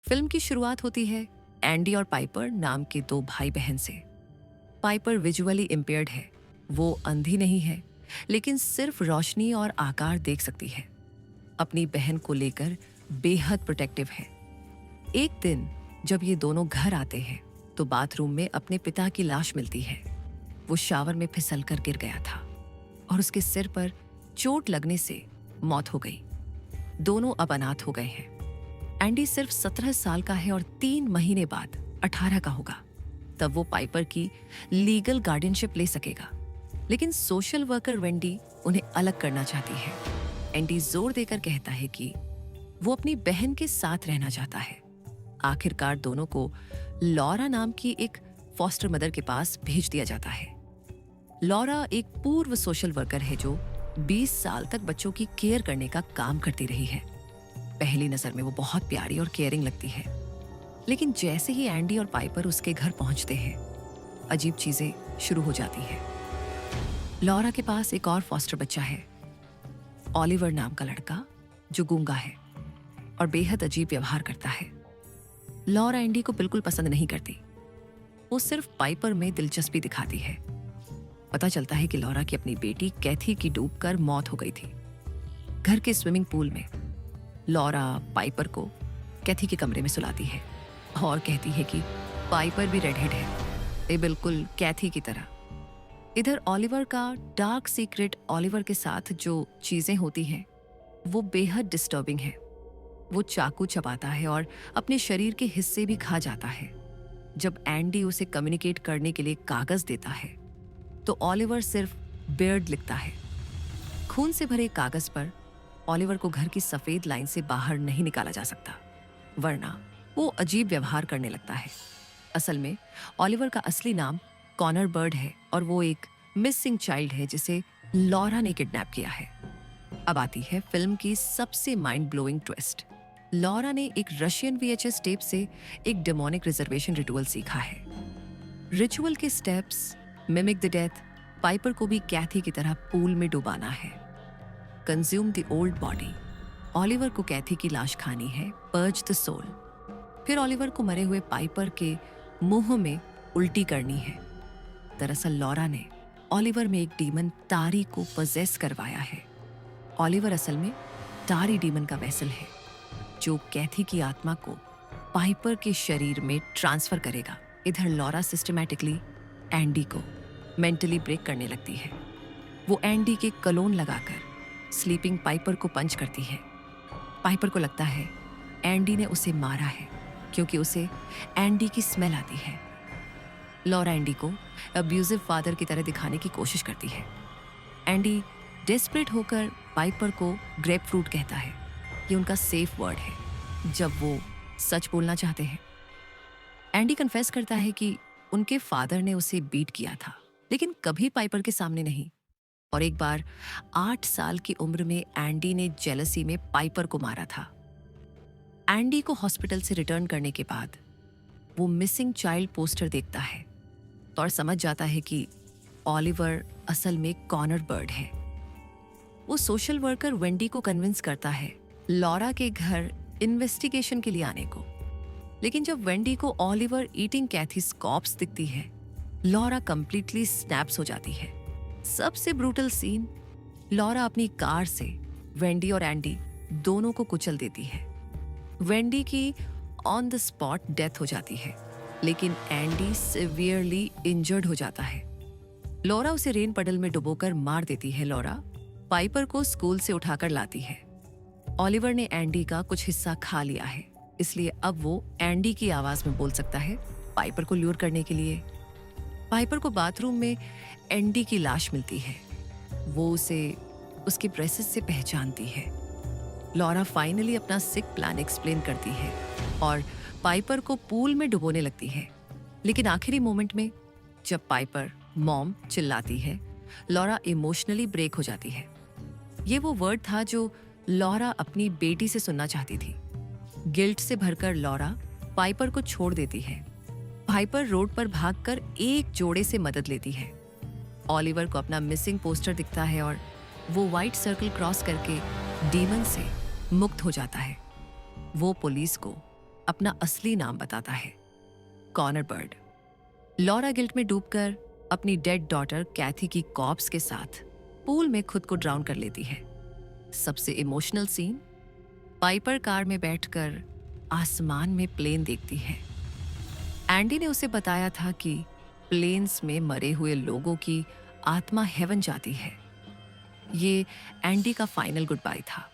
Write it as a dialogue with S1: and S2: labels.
S1: Film की शुरुआत होती है एंडी और पाइपर नाम के दो भाई बहन से। पाइपर विजुअली इम्पेयर्ड है, वो अंधी नहीं है, लेकिन सिर्फ रोशनी और आकार देख सकती है। अपनी बहन को लेकर बेहद प्रोटेक्टिव है। एक दिन जब ये दोनों घर आते हैं तो बाथरूम में अपने पिता की लाश मिलती है। वो शावर में फिसल कर गिर गया था और उसके सिर पर चोट लगने से मौत हो गई। दोनों अब अनाथ हो गए हैं। एंडी सिर्फ 17 साल का है और 3 महीने बाद 18 का होगा। तब वो पाइपर की लीगल गार्डियनशिप ले सकेगा। लेकिन सोशल वर्कर वेंडी उन्हें अलग करना चाहती है। एंडी जोर देकर कहता है कि वो अपनी बहन के साथ रहना चाहता है। आखिरकार दोनों को लॉरा नाम की एक फॉस्टर मदर के पास भेज दिया जाता है। लॉरा एक पूर्व सोशल वर्कर है जो 20 साल तक बच्चों की केयर करने का काम करती रही है। पहली नजर में वो बहुत प्यारी और केयरिंग लगती है, लेकिन जैसे ही एंडी और पाइपर उसके घर पहुंचते हैं, अजीब चीजें शुरू हो जाती हैं। लॉरा के पास एक और फॉस्टर बच्चा है, ऑलिवर नाम का लड़का, जो गूंगा है और बेहद अजीब व्यवहार करता है। लॉरा एंडी को बिल्कुल पसंद नहीं करती। वो सिर्फ पाइपर में दिलचस्पी दिखाती है। पता चलता है कि लॉरा की अपनी बेटी कैथी की डूबकर मौत हो गई थी। घर के स्विमिंग पूल में लॉरा पाइपर को कैथी के कमरे में सुलाती है और कहती है कि पाइपर भी रेडहेड है, ये बिल्कुल कैथी की तरह। इधर ऑलिवर का डार्क सीक्रेट, ऑलिवर के साथ जो चीजें होती हैं वो बेहद डिस्टर्बिंग है। वो चाकू चबाता है और अपने शरीर के हिस्से भी खा जाता है। जब एंडी उसे कम्युनिकेट करने के लिए कागज देता है तो ऑलिवर सिर्फ बियर्ड लिखता है। खून से भरे कागज पर ऑलिवर को घर की सफेद लाइन से बाहर नहीं निकाला जा सकता, वरना वो अजीब व्यवहार करने लगता है। असल में ऑलिवर का असली नाम कॉनर बर्ड है और वो एक मिसिंग चाइल्ड है जिसे लॉरा ने किडनैप किया है। अब आती है फिल्म की सबसे माइंड ब्लोइंग ट्विस्ट। लॉरा ने एक रशियन VHS टेप से एक डेमोनिक रिजर्वेशन रिचुअल सीखा है। रिचुअल के steps mimic the death, Piper को भी कैथी की तरह पूल में डुबाना है। Consume the old body, Oliver को कैथी की लाश खानी है। पर्ज द सोल, फिर ऑलिवर को मरे हुए पाइपर के मुंह में उल्टी करनी है। दरअसल लॉरा ने ऑलिवर में एक डीमन तारी को पजेस करवाया है। ऑलिवर असल में तारी डीमन का वेसल है जो कैथी की आत्मा को पाइपर के शरीर में ट्रांसफर करेगा। इधर लॉरा सिस्टमैटिकली एंडी को मेंटली ब्रेक करने लगती है। वो एंडी के कलोन लगाकर स्लीपिंग पाइपर को पंच करती है। पाइपर को लगता है एंडी ने उसे मारा है क्योंकि उसे एंडी की स्मेल आती है। लॉरा एंडी को अब्यूजिव फादर की तरह दिखाने की कोशिश करती है। एंडी डेस्परेट होकर पाइपर को ग्रेप फ्रूट कहता है। ये उनका सेफ वर्ड है जब वो सच बोलना चाहते हैं। एंडी कन्फेस करता है कि उनके फादर ने उसे बीट किया था, लेकिन कभी पाइपर के सामने नहीं। और एक बार 8 साल की उम्र में एंडी ने जेलसी में पाइपर को मारा था। एंडी को हॉस्पिटल से रिटर्न करने के बाद वो मिसिंग चाइल्ड पोस्टर देखता है और समझ जाता है कि ऑलिवर असल में कॉनर बर्ड है। वो सोशल वर्कर वेंडी को कन्विंस करता है लॉरा के घर इन्वेस्टिगेशन के लिए आने को। लेकिन जब वेंडी को ऑलिवर ईटिंग कैथीज कॉर्प्स दिखती है, लॉरा कंप्लीटली स्नैप्स हो जाती है। सबसे ब्रूटल सीन, लॉरा अपनी कार से वेंडी और एंडी दोनों को कुचल देती है। वेंडी की ऑन द स्पॉट डेथ हो जाती है, लेकिन एंडी सिवियरली इंजर्ड हो जाता है। लॉरा उसे रेन पडल में डुबोकर मार देती है। लॉरा पाइपर को स्कूल से उठाकर लाती है। ऑलिवर ने एंडी का कुछ हिस्सा खा लिया है, इसलिए अब वो एंडी की आवाज में बोल सकता है पाइपर को ल्यूर करने के लिए। पाइपर को बाथरूम में एंडी की लाश मिलती है। वो उसे उसके ब्रेसेस से पहचानती है। लॉरा फाइनली अपना सिक प्लान एक्सप्लेन करती है और पाइपर को पूल में डुबोने लगती है। लेकिन आखिरी मोमेंट में जब पाइपर मॉम चिल्लाती है, लॉरा इमोशनली ब्रेक हो जाती है। ये वो वर्ड था जो लॉरा अपनी बेटी से सुनना चाहती थी। गिल्ट से भरकर लॉरा पाइपर को छोड़ देती है। पाइपर रोड पर भागकर एक जोड़े से मदद लेती है। ऑलिवर को अपना मिसिंग पोस्टर दिखता है और वो व्हाइट सर्कल क्रॉस करके डीमन से मुक्त हो जाता है। वो पुलिस को अपना असली नाम बताता है, कॉनर बर्ड। लॉरा गिल्ट में डूबकर अपनी डेड डॉटर कैथी की कॉर्प्स के साथ पूल में खुद को ड्राउन कर लेती है। सबसे इमोशनल सीन, पाइपर कार में बैठकर आसमान में प्लेन देखती है। एंडी ने उसे बताया था कि प्लेन्स में मरे हुए लोगों की आत्मा हेवन जाती है। ये एंडी का फाइनल गुड बाय था।